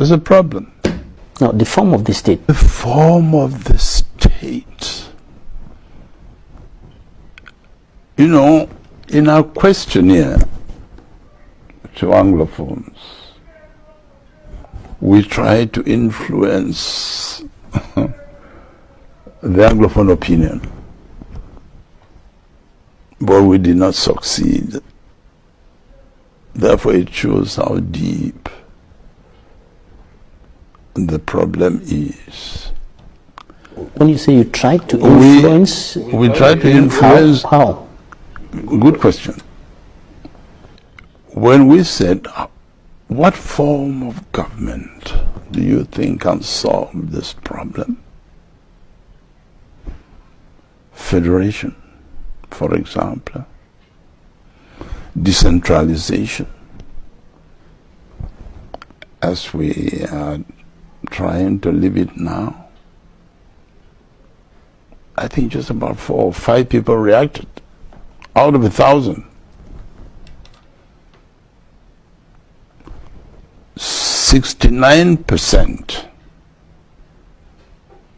There's a problem. No, the form of the state. The form of the state. You know, in our questionnaire to Anglophones, we try to influence the Anglophone opinion, but we did not succeed. Therefore, it shows how deep the problem is. When you say you tried to influence... We tried to influence... How? Good question. When we said, what form of government do you think can solve this problem? Federation, for example. Decentralization, as we are trying to live it now. I think just about 4 or 5 people reacted out of 1,000. 69%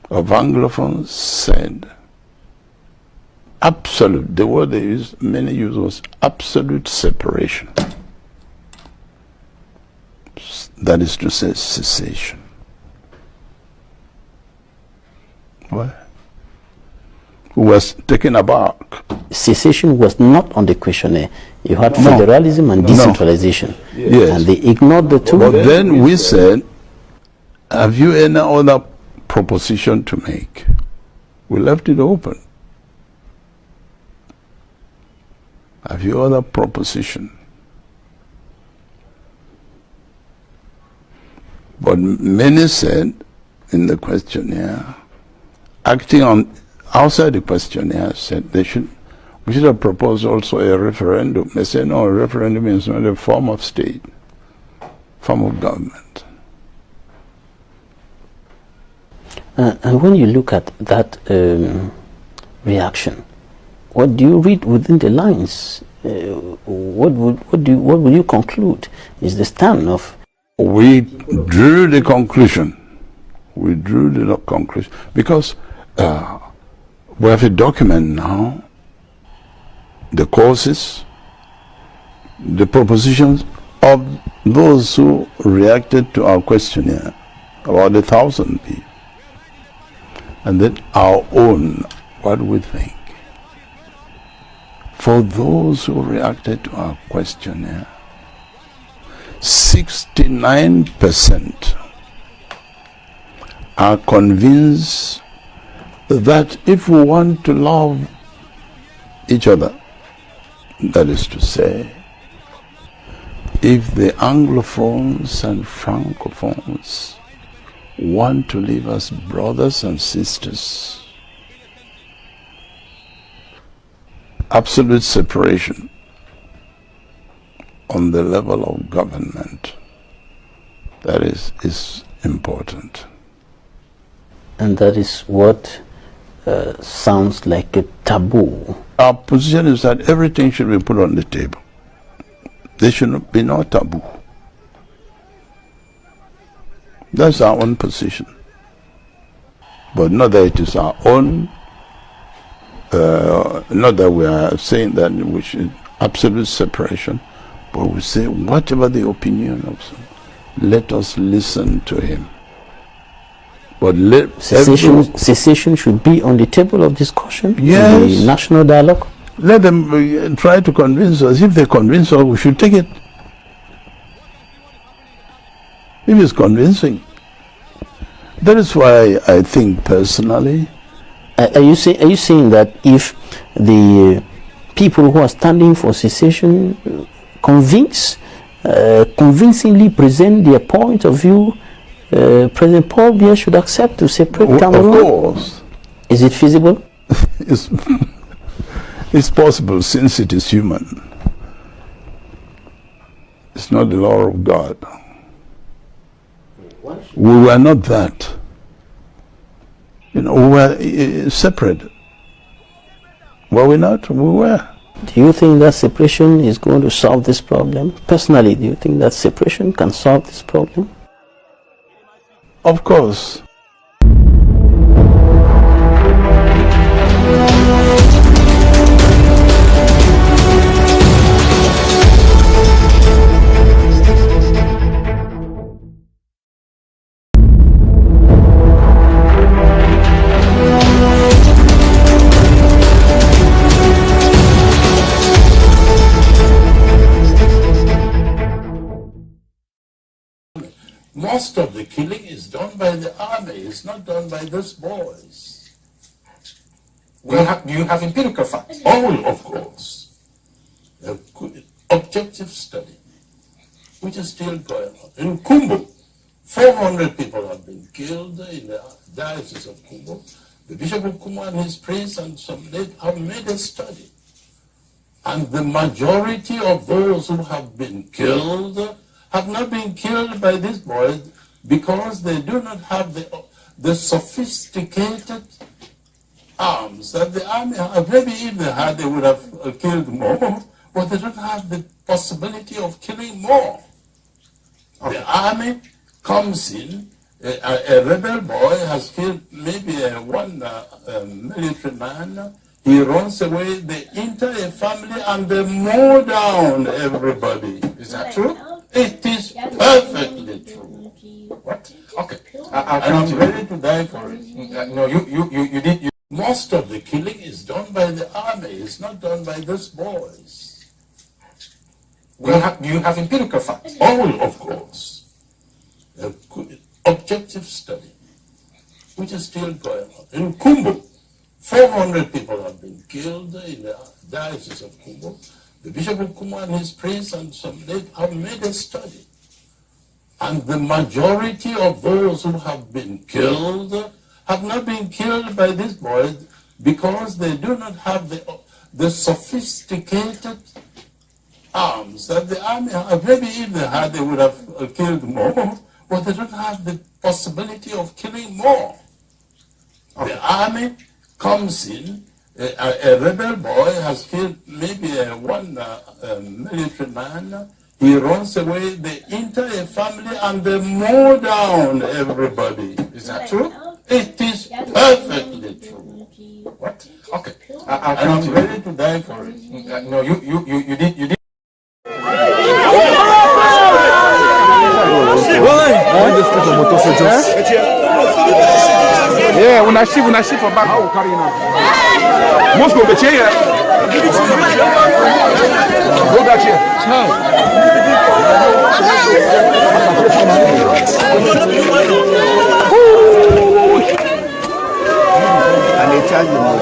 of Anglophones said absolute, the word they used, many used was absolute separation. That is to say, cessation. What? Who was taken aback. Secession was not on the questionnaire. You had federalism and decentralization. Yes. And they ignored the two. But then we said, have you any other proposition to make? We left it open. Have you other proposition? But many said in the questionnaire, acting on outside the questionnaire, said we should have proposed also a referendum. They said no, a referendum is not a form of state, form of government. And when you look at that reaction, what do you read within the lines? What would you conclude is the stand of? We drew the conclusion. We drew the conclusion because we have a document now. The causes, the propositions of those who reacted to our questionnaire, about 1,000 people, and then our own, what we think. For those who reacted to our questionnaire, 69% are convinced that if we want to love each other, that is to say, if the Anglophones and Francophones want to live as brothers and sisters, absolute separation on the level of government, that is important. And that is what sounds like a taboo. Our position is that everything should be put on the table. There should be no taboo. That's our own position. But not that it is our own, not that we are saying that we should absolute separation, but we say whatever the opinion of some, let us listen to him. But secession should be on the table of discussion. Yes. In the national dialogue. Let them try to convince us. If they convince us, we should take it. If it's convincing. That is why I think personally. Are you saying that if the people who are standing for secession convincingly present their point of view, President Paul Biya should accept to separate Cameroon? Of course. Is it feasible? It's possible, since it is human. It's not the law of God. We were not that. We were separate. Were we not? We were. Do you think that separation is going to solve this problem? Personally, do you think that separation can solve this problem? Of course. Most of the killing is done by the army. It's not done by those boys. Do you have empirical facts? Oh, of course. Objective study, which is still going on. In Kumbu, 400 people have been killed in the diocese of Kumbu. The Bishop of Kumbu and his priests and some have made a study. And the majority of those who have been killed have not been killed by these boys because they do not have the sophisticated arms that the army have. Maybe if they had, they would have killed more, but they don't have the possibility of killing more. Okay. The army comes in, a rebel boy has killed maybe one military man, he runs away, they enter a family and they mow down everybody. Is that true? It is perfectly true. What? Okay. And I'm ready to die for it. No, you did. Most of the killing is done by the army. It's not done by those boys. Do you have empirical facts? Oh, of course. Objective study, which is still going on. In Kumbu, 400 people have been killed in the diocese of Kumbu. The Bishop of Kumbu and his priests and some have made a study. And the majority of those who have been killed have not been killed by these boys because they do not have the sophisticated arms that the army have. Maybe if they had, they would have killed more, but they don't have the possibility of killing more. Okay. The army comes in, a rebel boy has killed maybe one military man, he runs away, they enter a family and they mow down everybody. Is that true? It is perfectly true. What? Okay. And I'm ready to die for it. No, you did. Yeah, when I shift for back, I will carry now. Most go the chair. Go that chair. And they charge them more.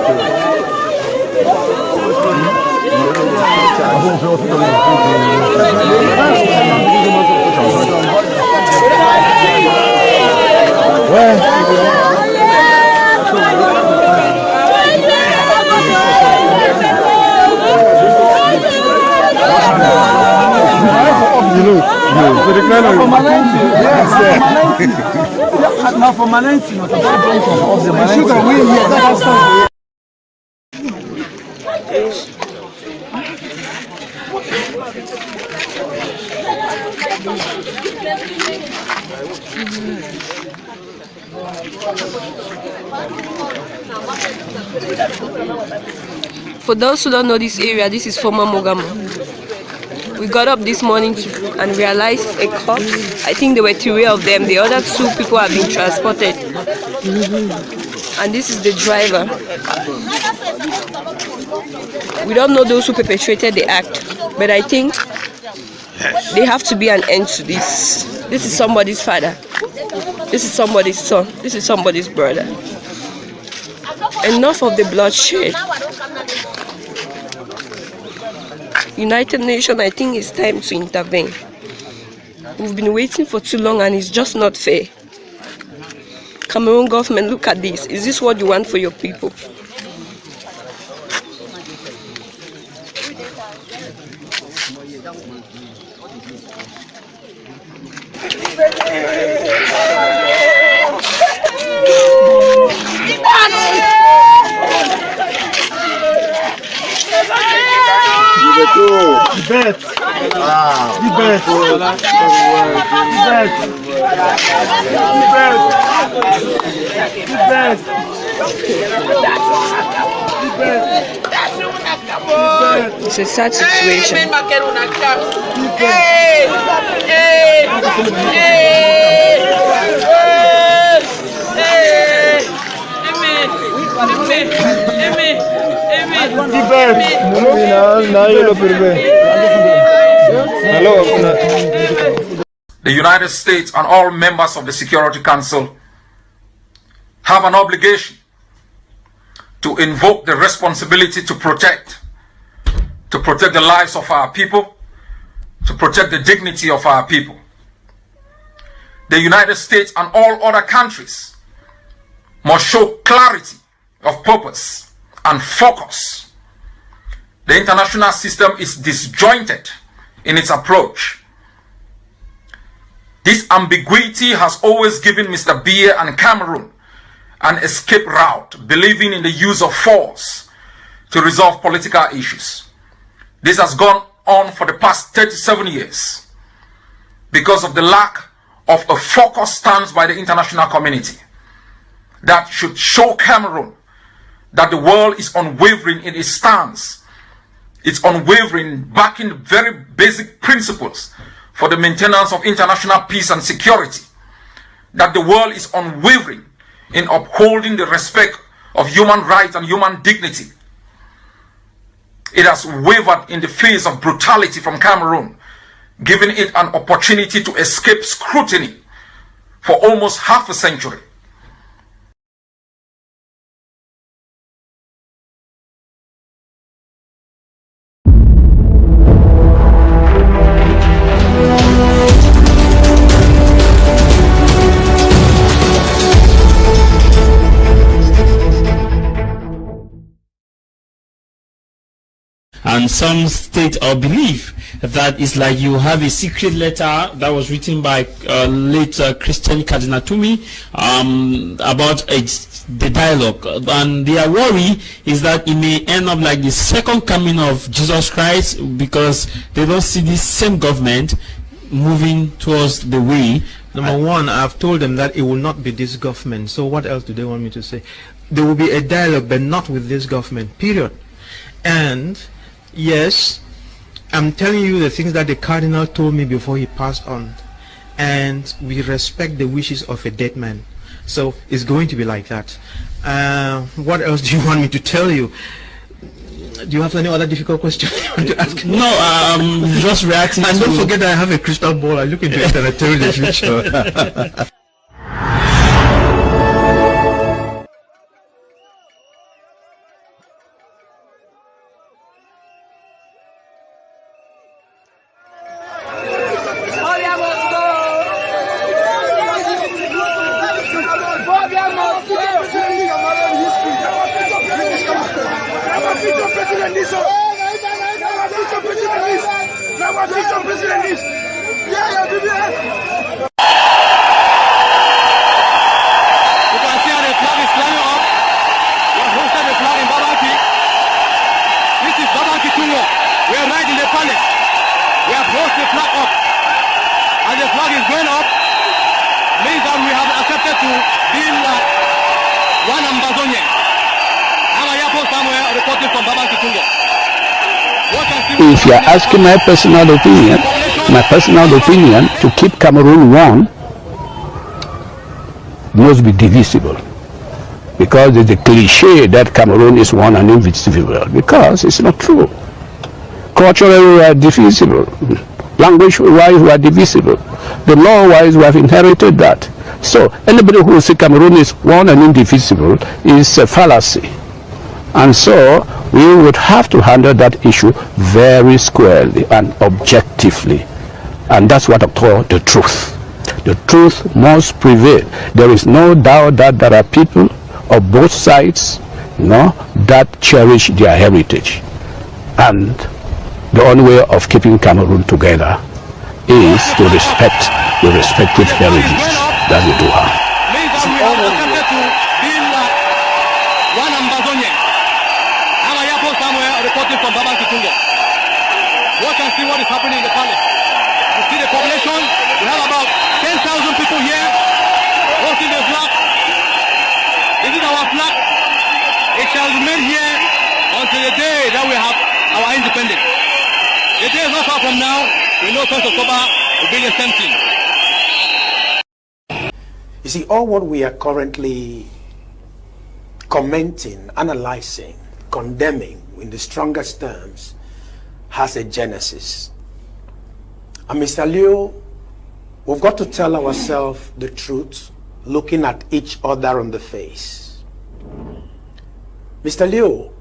For those who don't know this area, this is former Mogamo. We got up this morning and realized a corpse. I think there were 3 of them. The other 2 people have been transported. And this is the driver. We don't know those who perpetrated the act, but I think there have to be an end to this. This is somebody's father. This is somebody's son. This is somebody's brother. Enough of the bloodshed. United Nations, I think it's time to intervene. We've been waiting for too long and it's just not fair. Cameroon government, look at this. Is this what you want for your people? Bet. It's a sad situation. The United States and all members of the Security Council have an obligation to invoke the responsibility to protect the lives of our people, to protect the dignity of our people. The United States and all other countries must show clarity of purpose and focus. The international system is disjointed in its approach. This ambiguity has always given Mr. Biya and Cameroon an escape route, believing in the use of force to resolve political issues. This has gone on for the past 37 years because of the lack of a focused stance by the international community that should show Cameroon that the world is unwavering in its stance. It's unwavering, backing the very basic principles for the maintenance of international peace and security. That the world is unwavering in upholding the respect of human rights and human dignity. It has wavered in the face of brutality from Cameroon, giving it an opportunity to escape scrutiny for almost half a century. And some state or believe that it's like you have a secret letter that was written by late Christian Cardinal Tumi about the dialogue, and their worry is that it may end up like the second coming of Jesus Christ, because they don't see this same government moving towards the way. Number one, I've told them that it will not be this government. So what else do they want me to say? There will be a dialogue, but not with this government, period. And yes, I'm telling you the things that the Cardinal told me before he passed on. And we respect the wishes of a dead man. So it's going to be like that. What else do you want me to tell you? Do you have any other difficult question you want to ask? No, just reacting. And don't forget that I have a crystal ball. I look into it and I tell you the future. If you're asking my personal opinion to keep Cameroon one must be divisible, because there's a cliche that Cameroon is one and indivisible, because it's not true. Culturally we are divisible, language-wise we are divisible, the law-wise we have inherited that. So anybody who says Cameroon is one and indivisible is a fallacy. And so we would have to handle that issue very squarely and objectively. And that's what I call the truth. The truth must prevail. There is no doubt that there are people of both sides, that cherish their heritage. And the only way of keeping Cameroon together is to respect the respective heritages that we do have. One Ambazonian. I'm a airport somewhere reporting from Baba Kitungo. Watch and see what is happening in the palace. You see the population? We have about 10,000 people here holding the flag. shall remain here until the day that we have our independence. The day is not far from now. We know 1st October will be the same thing. You see, all what we are currently commenting, analyzing, condemning in the strongest terms has a genesis. And Mr. Leo, we've got to tell ourselves the truth, looking at each other on the face. Mr. Leo,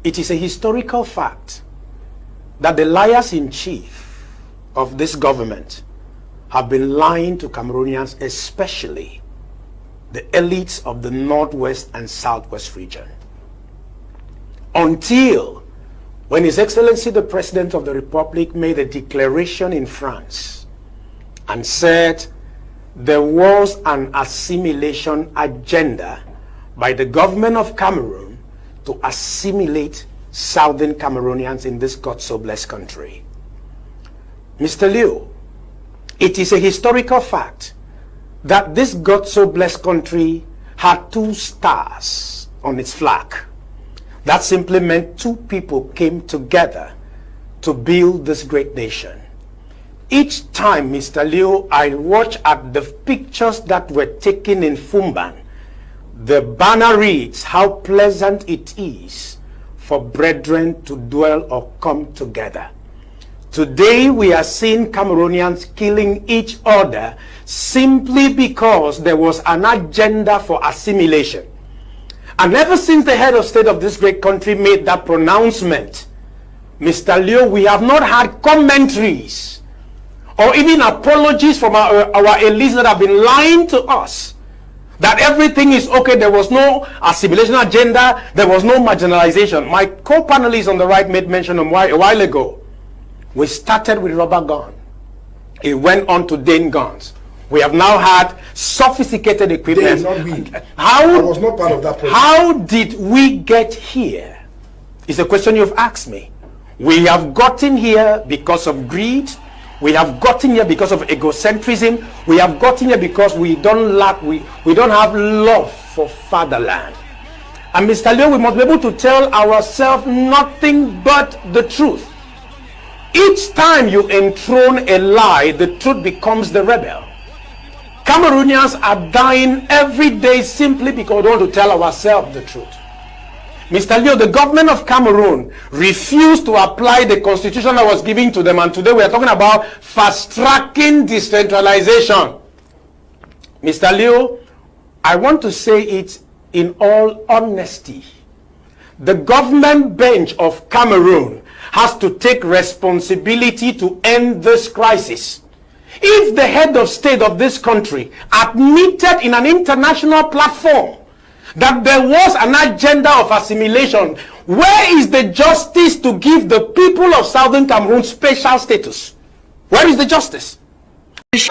it is a historical fact that the liars-in-chief of this government have been lying to Cameroonians, especially the elites of the Northwest and Southwest region. Until when His Excellency the President of the Republic made a declaration in France and said there was an assimilation agenda by the government of Cameroon to assimilate Southern Cameroonians in this God-so-blessed country. Mr. Leo, it is a historical fact that this God-so-blessed country had 2 stars on its flag. That simply meant 2 people came together to build this great nation. Each time, Mr. Leo, I watch at the pictures that were taken in Fumban, the banner reads, "How pleasant it is for brethren to dwell or come together." Today we are seeing Cameroonians killing each other simply because there was an agenda for assimilation. And ever since the head of state of this great country made that pronouncement, Mr. Leo, we have not had commentaries or even apologies from our elites that have been lying to us that everything is okay, there was no assimilation agenda, there was no marginalization. My co-panelist on the right made mention a while ago. We started with rubber gun. It went on to Dane guns. We have now had sophisticated equipment. I was not part of that process. How did we get here? It's a question you've asked me. We have gotten here because of greed. We have gotten here because of egocentrism. We have gotten here because we don't have love for fatherland. And Mr. Leo, we must be able to tell ourselves nothing but the truth. Each time you enthrone a lie, the truth becomes the rebel. Cameroonians are dying every day simply because we don't want to tell ourselves the truth. Mr. Leo, the government of Cameroon refused to apply the constitution that was given to them, and today we are talking about fast-tracking decentralization. Mr. Leo, I want to say it in all honesty. The government bench of Cameroon has to take responsibility to end this crisis. If the head of state of this country admitted in an international platform that there was an agenda of assimilation, where is the justice to give the people of Southern Cameroon special status? Where is the justice? You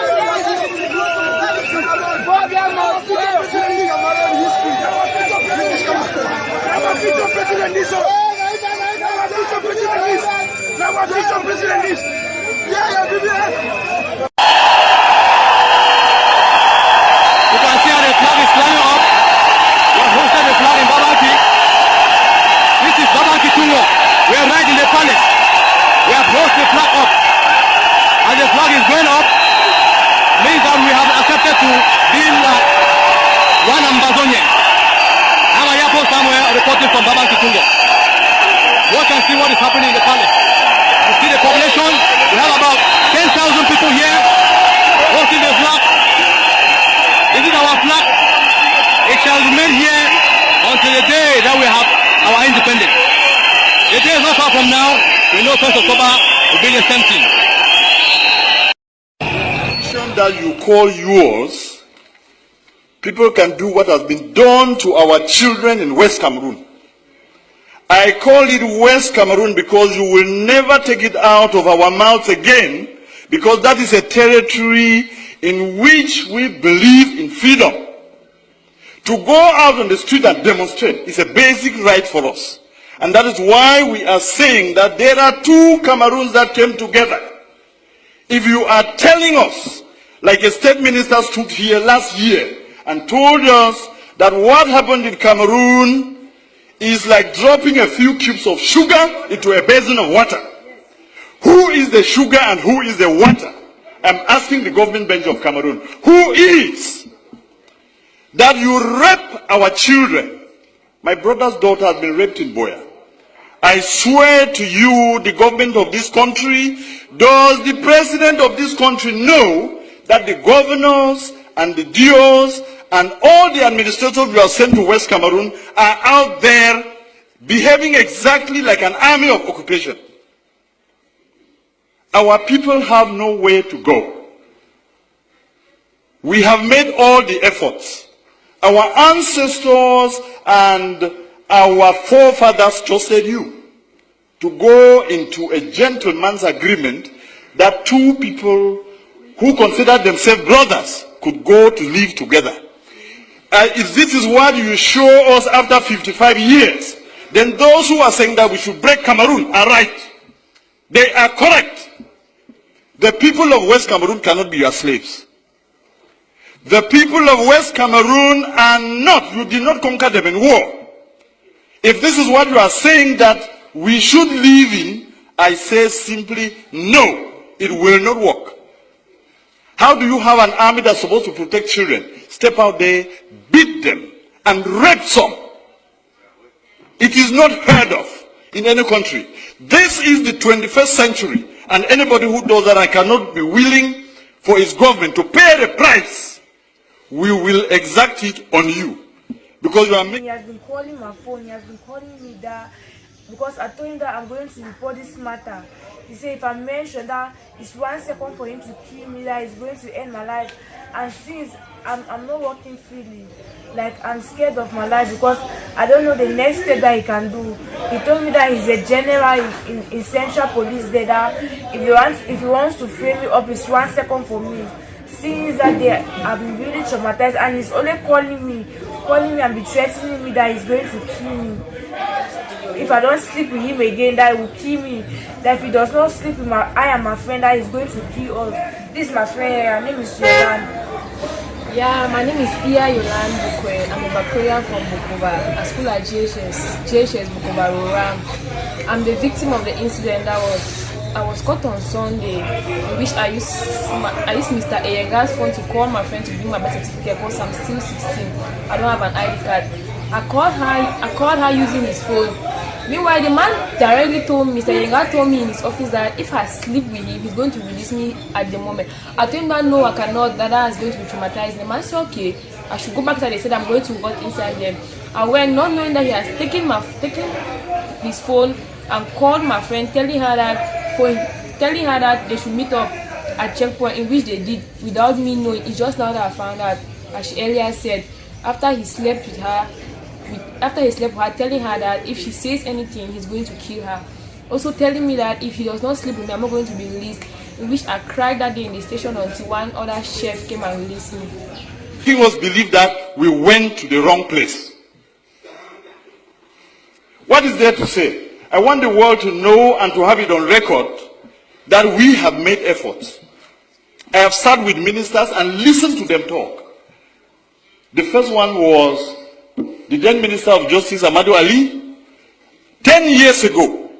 can see how the flag is flying up. We have hosted the flag in Babaki. This is Babaki Tungo. We are right in the palace. We have hosted the flag up. And the flag is going up. Means that we have accepted to be one Ambazonian. I'm a Yapo somewhere reporting from Babaki Tungo. Watch and see what is happening in the palace. You see the population. We have about 10,000 people here hosting the flag. This is our flag. It shall remain here until the day that we have our independence. The day is not far from now. We know 1st October will be the same thing. That you call yours, people can do what has been done to our children in West Cameroon. I call it West Cameroon because you will never take it out of our mouths again, because that is a territory in which we believe in freedom. To go out on the street and demonstrate is a basic right for us. And that is why we are saying that there are 2 Cameroons that came together. If you are telling us, like a state minister stood here last year and told us that what happened in Cameroon is like dropping a few cubes of sugar into a basin of water. Who is the sugar and who is the water? I'm asking the government bench of Cameroon. Who is that you rape our children? My brother's daughter has been raped in Boya. I swear to you, the government of this country, does the president of this country know that the governors and the DOs and all the administrators who are sent to West Cameroon are out there behaving exactly like an army of occupation? Our people have nowhere to go. We have made all the efforts. Our ancestors and our forefathers trusted you to go into a gentleman's agreement that two people who considered themselves brothers could go to live together. If this is what you show us after 55 years, then those who are saying that we should break Cameroon are right. They are correct. The people of West Cameroon cannot be your slaves. The people of West Cameroon are not, you did not conquer them in war. If this is what you are saying that we should live in, I say simply, no, it will not work. How do you have an army that's supposed to protect children? Step out there, beat them, and rape some. It is not heard of in any country. This is the 21st century, and anybody who does that and cannot be willing for his government to pay the price, we will exact it on you. Because you are making... He has been calling my phone, he has been calling me that, because I told him that I'm going to report this matter. He said if I mention that it's 1 second for him to kill me, that he's going to end my life. And since I'm not working freely, like I'm scared of my life because I don't know the next step that he can do. He told me that he's a general in Central Police there, that if he wants to frame me up, it's 1 second for me. Since that day, I've been really traumatized, and he's only calling me and be threatening me that he's going to kill me. If I don't sleep with him again, that he will kill me. That if he does not sleep with I and my friend, that he's going to kill us. This is my friend, her name is Yolande. Yeah, my name is Yolande Bukwe. I'm a Bakurian from Bukoba. I school at JHS Bukoba Roram. I'm the victim of the incident that I was caught on Sunday, in which I used Mr. Eyenga's phone to call my friend to bring my birth certificate because I'm still 16. I don't have an ID card. I called her using his phone. Meanwhile, the man directly told me, Mr. Eyenga told me in his office that if I sleep with him, he's going to release me at the moment. I told him that no, I cannot, that is going to be traumatized. The man said, okay, I should go back to that. They said I'm going to work inside them. I went not knowing that he has taken his phone and called my friend, telling her that they should meet up at checkpoint, in which they did without me knowing. It's just now that I found out, as she earlier said, after he slept with her, telling her that if she says anything, he's going to kill her. Also telling me that if he does not sleep with me, I'm not going to be released, in which I cried that day in the station until one other chef came and released me. He was believed that we went to the wrong place. What is there to say? I want the world to know and to have it on record that we have made efforts. I have sat with ministers and listened to them talk. The first one was the then Minister of Justice, Amadou Ali, 10 years ago.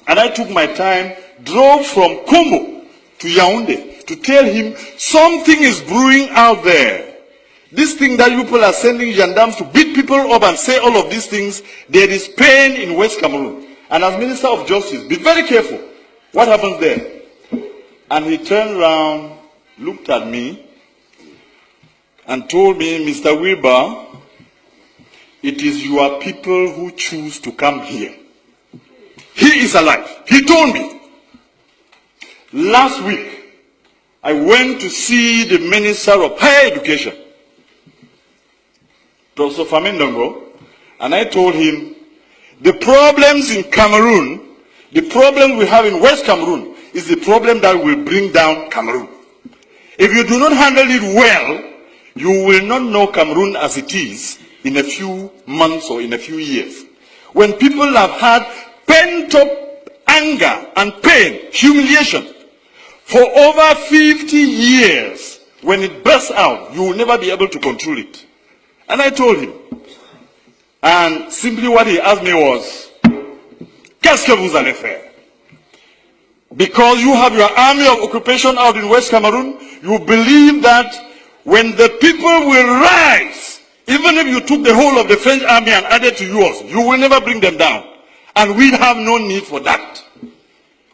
And I took my time, drove from Kombo to Yaoundé to tell him something is brewing out there. This thing that people are sending gendarmes to beat people up and say all of these things, there is pain in West Cameroon. And as Minister of Justice, be very careful. What happens there? And he turned around, looked at me, and told me, Mr. Wilbur, it is your people who choose to come here. He is alive. He told me. Last week, I went to see the Minister of Higher Education, Professor Famendongo, and I told him, the problems in Cameroon, the problem we have in West Cameroon, is the problem that will bring down Cameroon. If you do not handle it well, you will not know Cameroon as it is in a few months or in a few years. When people have had pent-up anger and pain, humiliation, for over 50 years, when it bursts out, you will never be able to control it. And I told him, And simply what he asked me was, qu'est-ce que vous allez faire? Because you have your army of occupation out in West Cameroon, you believe that when the people will rise, even if you took the whole of the French army and added to yours, you will never bring them down. And we have no need for that.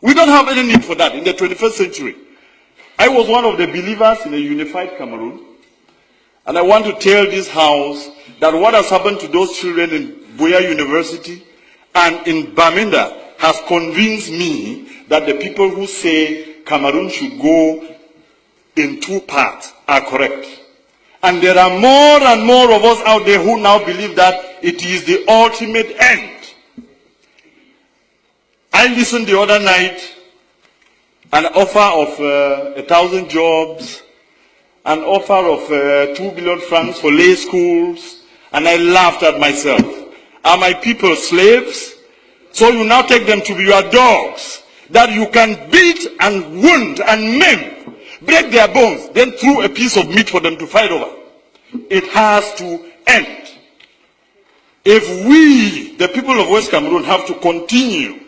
We don't have any need for that in the 21st century. I was one of the believers in a unified Cameroon. And I want to tell this house that what has happened to those children in Buea University and in Bamenda has convinced me that the people who say Cameroon should go in two parts are correct. And there are more and more of us out there who now believe that it is the ultimate end. I listened the other night, an offer of 1,000 jobs, an offer of 2 billion francs for lay schools, and I laughed at myself. Are my people slaves? So you now take them to be your dogs, that you can beat and wound and maim, break their bones, then throw a piece of meat for them to fight over. It has to end. If we, the people of West Cameroon, have to continue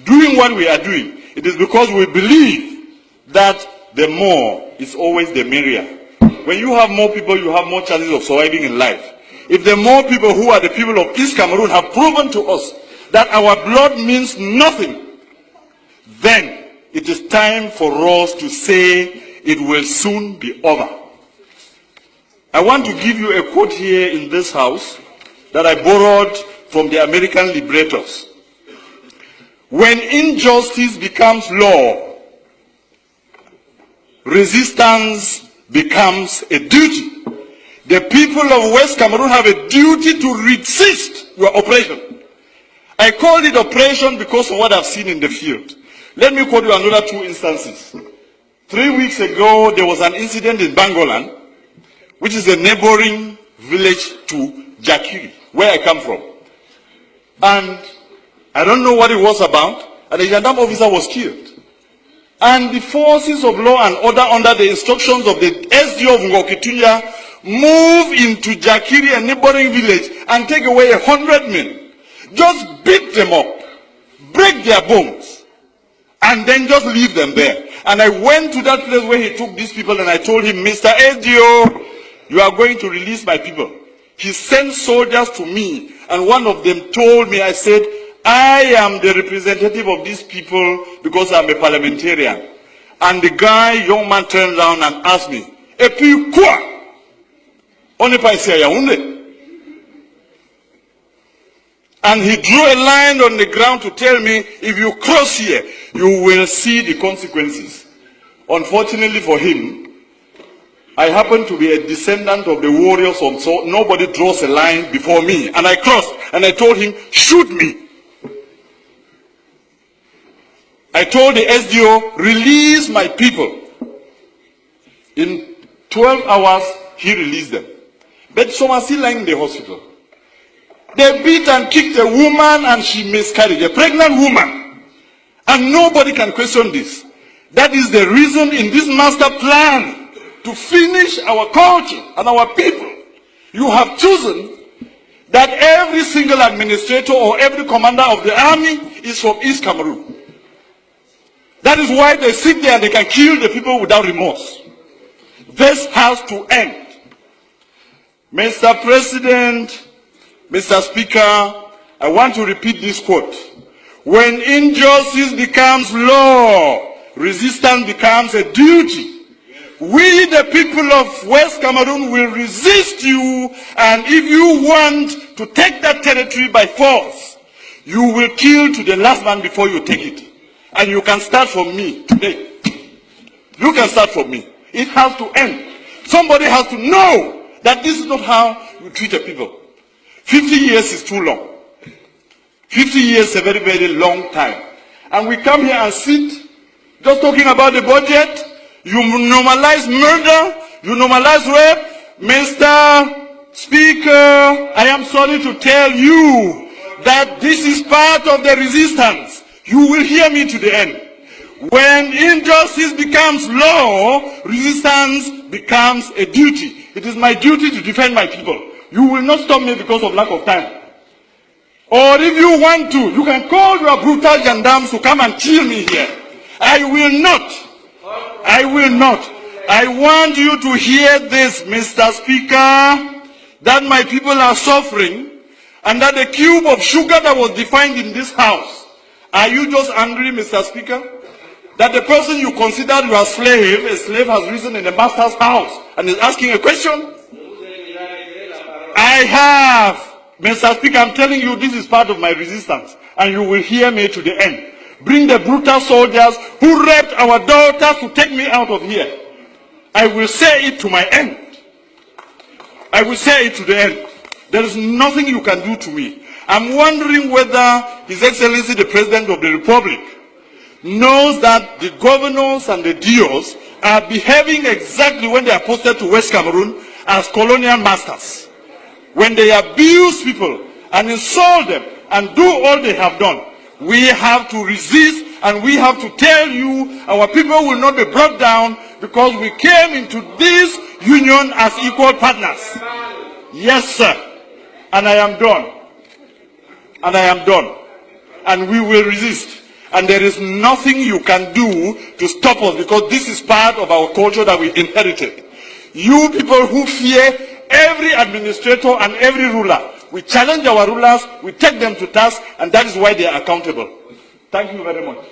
doing what we are doing, it is because we believe that the more is always the merrier. When you have more people, you have more chances of surviving in life. If the more people who are the people of East Cameroon have proven to us that our blood means nothing, then it is time for us to say it will soon be over. I want to give you a quote here in this house that I borrowed from the American liberators. When injustice becomes law, resistance becomes a duty. The people of West Cameroon have a duty to resist your oppression. I called it oppression because of what I've seen in the field. Let me quote you another two instances. 3 weeks ago, there was an incident in Bangolan, which is a neighboring village to Jakiri, where I come from. And I don't know what it was about, and a gendarme officer was killed. And the forces of law and order, under the instructions of the SDO of Ngokitunya, move into Jakiri, a neighboring village, and take away 100 men. Just beat them up, break their bones, and then just leave them there. And I went to that place where he took these people, and I told him, Mr. SDO, you are going to release my people. He sent soldiers to me, and one of them told me, I said, I am the representative of these people because I'm a parliamentarian. And the guy, young man, turned around and asked me, "Et puis quoi? On n'est pas ici à Yaoundé." And he drew a line on the ground to tell me, if you cross here, you will see the consequences. Unfortunately for him, I happen to be a descendant of the warriors, so nobody draws a line before me. And I crossed, and I told him, shoot me. I told the SDO, release my people. In 12 hours, he released them. But some are still lying in the hospital. They beat and kicked a woman, and she miscarried, a pregnant woman. And nobody can question this. That is the reason in this master plan to finish our culture and our people. You have chosen that every single administrator or every commander of the army is from East Cameroon. That is why they sit there and they can kill the people without remorse. This has to end. Mr. President, Mr. Speaker, I want to repeat this quote. When injustice becomes law, resistance becomes a duty. We, the people of West Cameroon, will resist you, and if you want to take that territory by force, you will kill to the last man before you take it. And you can start from me today. You can start from me. It has to end. Somebody has to know that this is not how you treat a people. 50 years is too long. 50 years is a very, very long time. And we come here and sit just talking about the budget. You normalize murder. You normalize rape. Mr. Speaker, I am sorry to tell you that this is part of the resistance. You will hear me to the end. When injustice becomes law, resistance becomes a duty. It is my duty to defend my people. You will not stop me because of lack of time. Or if you want to, you can call your brutal gendarmes to come and kill me here. I will not. I will not. I want you to hear this, Mr. Speaker, that my people are suffering, and that the cube of sugar that was defined in this house, are you just angry, Mr. Speaker, that the person you considered your slave, a slave has risen in the master's house and is asking a question? I have, Mr. Speaker, I'm telling you, this is part of my resistance, and you will hear me to the end. Bring the brutal soldiers who raped our daughters to take me out of here. I will say it to my end. I will say it to the end. There is nothing you can do to me. I'm wondering whether His Excellency the President of the Republic knows that the governors and the DOs are behaving exactly when they are posted to West Cameroon as colonial masters. When they abuse people and insult them and do all they have done, we have to resist, and we have to tell you our people will not be brought down because we came into this union as equal partners. Yes, sir. And I am done. And I am done. And we will resist. And there is nothing you can do to stop us, because this is part of our culture that we inherited. You people who fear every administrator and every ruler, we challenge our rulers, we take them to task, and that is why they are accountable. Thank you very much.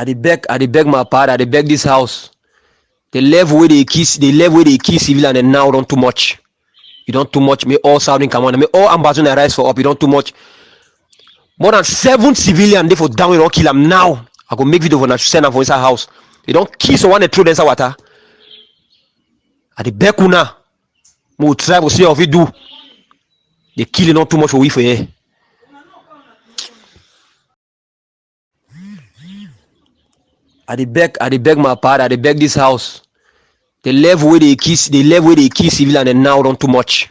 I dey beg my pardon, I dey beg this house. The level where they kiss civilian and now don't too much. You don't too much. May all Southern Command, may all Ambazonia rise for up. You don't too much. More than 7 civilians they for down. We don't kill them now. I go make video for na send them for inside house. You don't kiss someone they throw them inside water. I dey beg una. Mo try to see how we do. They kill not too much for we for here. I dey beg my pardon, I dey beg this house. The level where they kiss civilian and now don't too much.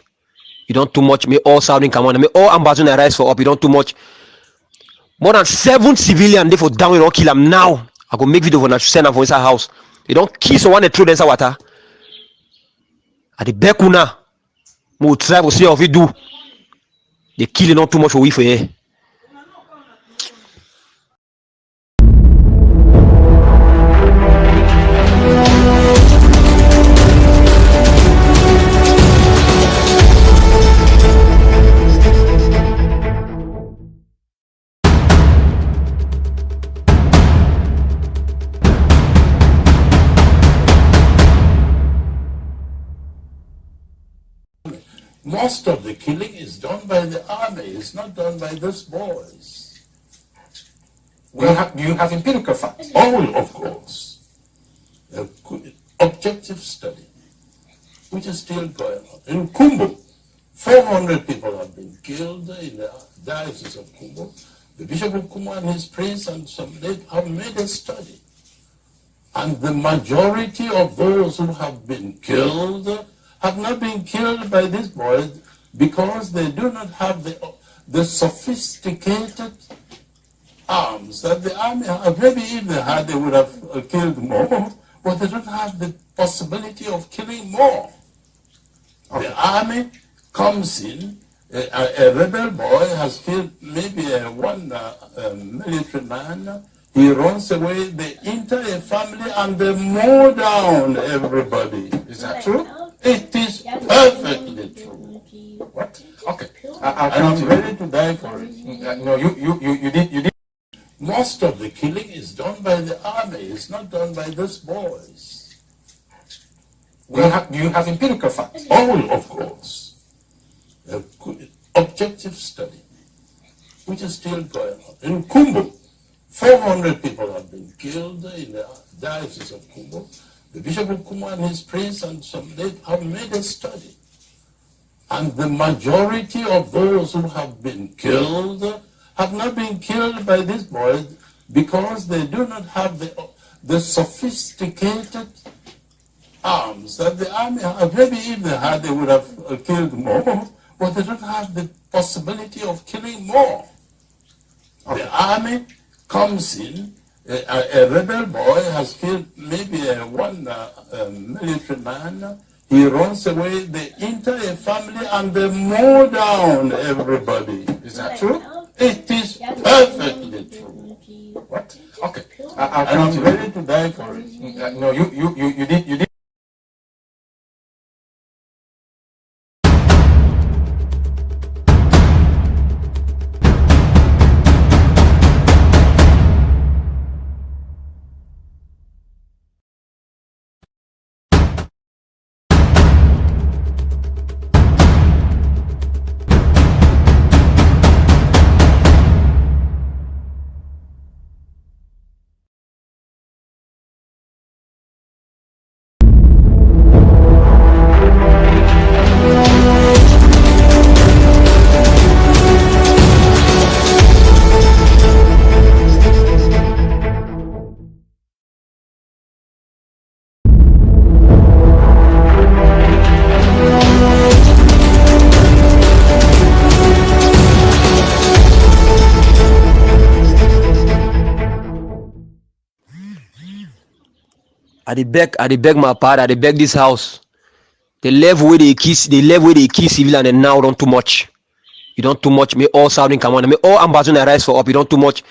You don't too much. May all Southern Command, may all Ambazonia rise for up. You don't too much. More than 7 civilians they for down. We don't kill them now. I go make video for na send them for inside house. You don't kiss someone they throw them inside water. I dey beg una. Mo try to see how we do. They kill not too much for we for here. Most of the killing is done by the army. It's not done by those boys. Do you have empirical facts? All, of course. A good objective study, which is still going on. In Kumbu, 400 people have been killed in the diocese of Kumbu. The Bishop of Kumbu and his priest and some have made a study. And the majority of those who have been killed have not been killed by these boys because they do not have the sophisticated arms that the army have. Maybe if they had, they would have killed more, but they don't have the possibility of killing more. Okay. The army comes in, a rebel boy has killed maybe one military man. He runs away, they enter a family and they mow down everybody. Is that true? It is perfectly true. What? Okay. And I'm ready to die for it. No, you did. Most of the killing is done by the army. It's not done by those boys. Do you have empirical facts? All, of course. A good objective study, which is still going on. In Kumbu, 400 people have been killed in the diocese of Kumbu. The Bishop of Kumbu and his priest and some have made a study. And the majority of those who have been killed have not been killed by these boys because they do not have the sophisticated arms that the army have. Maybe if they had, they would have killed more, but they don't have the possibility of killing more. Okay. The army comes in, a rebel boy has killed maybe one military man. He runs away, they enter a family and they mow down everybody. Is that true? It is perfectly true. What? Okay. And I'm ready to die for it. No, you did. I dey beg my pardon, I dey beg this house. The level where they kiss civilian and now don't too much. You don't too much. May all Southern Command, may all Ambazonia rise for up. You don't too much.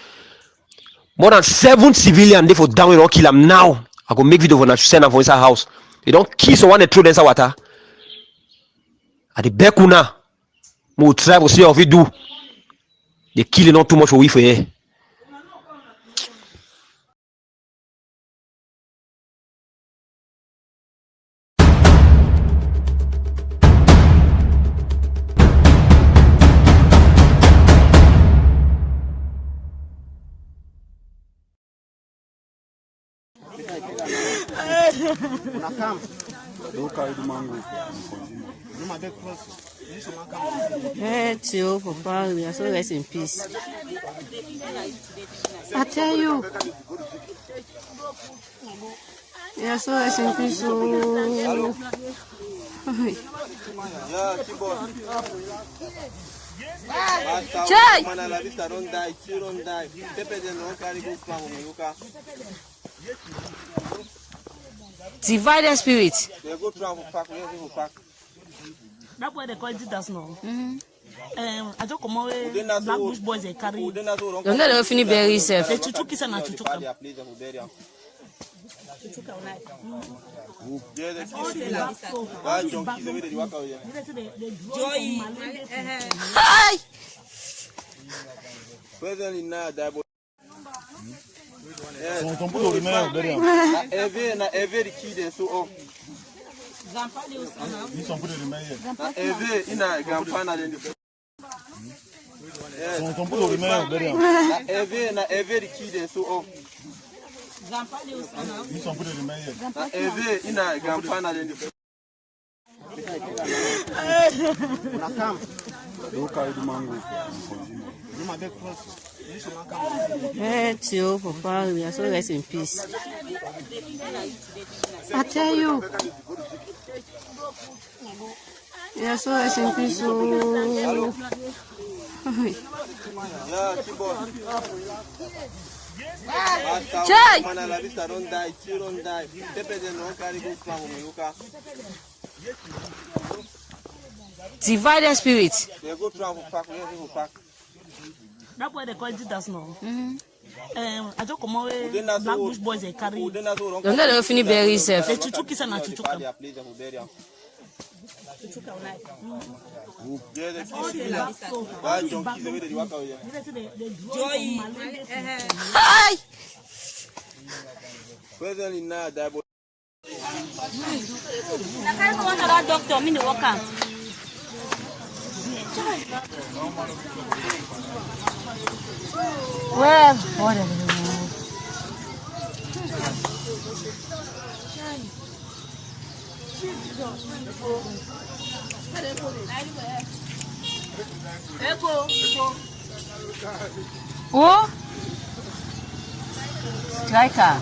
More than 7 civilians they for down. We don't kill them now. I go make video for to send them for inside house. They don't kiss someone they throw inside water. I dey beg una. Mo try to see how we do. They kill not too much for we for here. Tio, Papa, we are so rest in peace. I tell you, we are so rest in peace. Oh. Chai! Divided spirit. That's why they call it that now. I don't come away. Black bush boys they carry. Don't let them finish bury yourself. They chuchuki sana chuchuka. Hi. Presently now that boy. Some people remain very every kid so off. Tio, Papa, we are so rest in peace. I tell you. We are so rest in peace. Oh. Chai! Divided spirit. That's why they call it us now. I just come away. Black Bush boys they carry. Don't let them finish bury yourself. They chuchuki sana chuchuka. Hi! Doctor, me the worker. Well, oh, striker.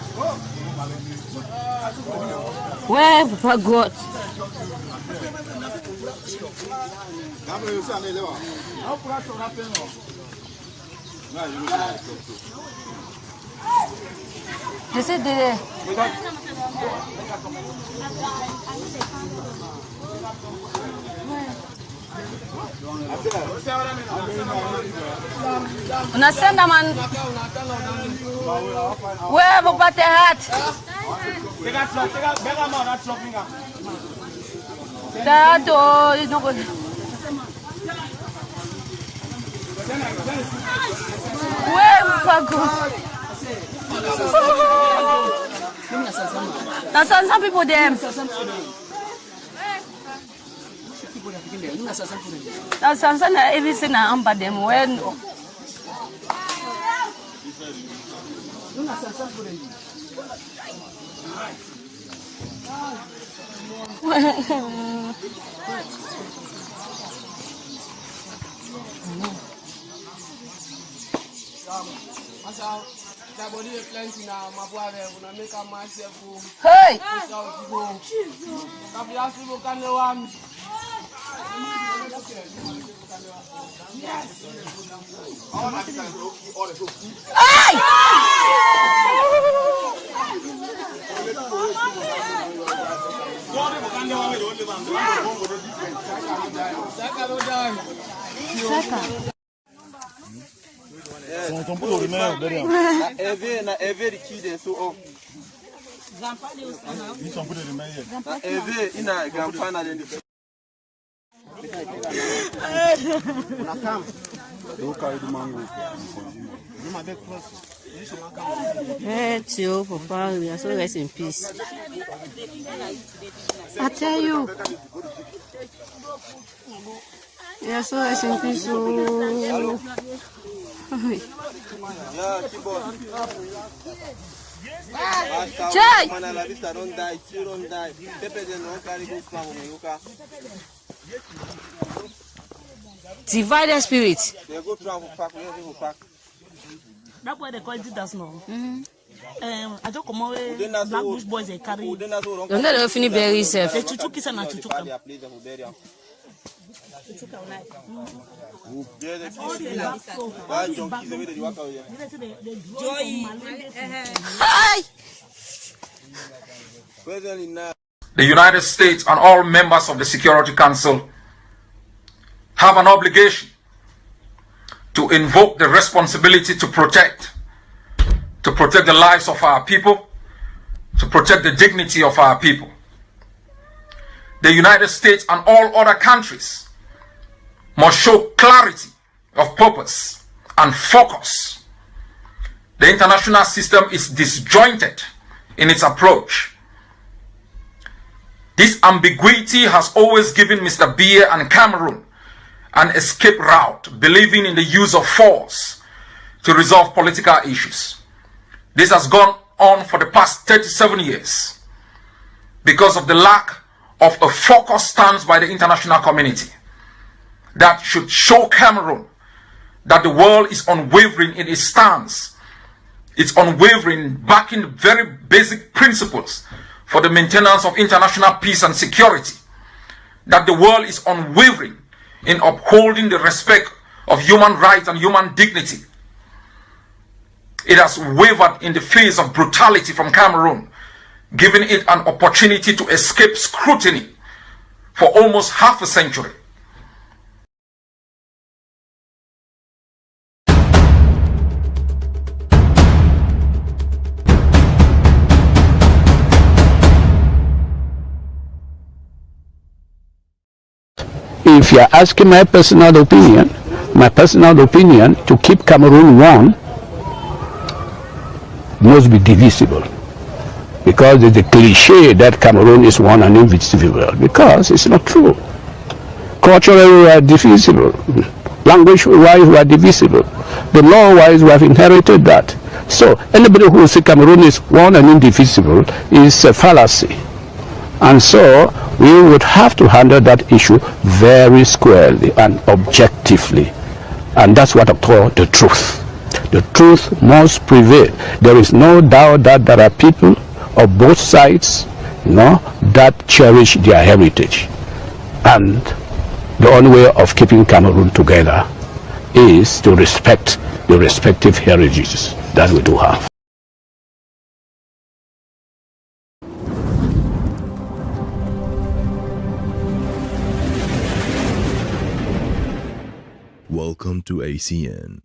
Where Papa God? They said they. Una senda man. Where Papa the hat? That oh, it's not good. Where Papa go? That's some people them. That's some everything I am but them when. Hey! Tio, Papa, we are so rest in peace. I tell you. We are so rest in peace. Oh. Chai! Divided spirit. That's why they call it us now. I just come away. Black Bush boys they carry. Don't let them finish bury yourself. They chuchuki sana chuchuka. Hi! The United States and all members of the Security Council have an obligation to invoke the responsibility to protect the lives of our people, to protect the dignity of our people. The United States and all other countries must show clarity of purpose and focus. The international system is disjointed in its approach. This ambiguity has always given Mr. Biya and Cameroon an escape route, believing in the use of force to resolve political issues. This has gone on for the past 37 years because of the lack of a focused stance by the international community that should show Cameroon that the world is unwavering in its stance. It's unwavering, backing very basic principles for the maintenance of international peace and security. That the world is unwavering in upholding the respect of human rights and human dignity. It has wavered in the face of brutality from Cameroon, giving it an opportunity to escape scrutiny for almost half a century. If you are asking my personal opinion to keep Cameroon one must be divisible. Because it's a cliche that Cameroon is one and indivisible, because it's not true. Culturally we are divisible. Language-wise we are divisible. The law-wise we have inherited that. So anybody who says Cameroon is one and indivisible is a fallacy. And so we would have to handle that issue very squarely and objectively. And that's what I call the truth. The truth must prevail. There is no doubt that there are people of both sides, that cherish their heritage. And the only way of keeping Cameroon together is to respect the respective heritages that we do have. Welcome to ACN.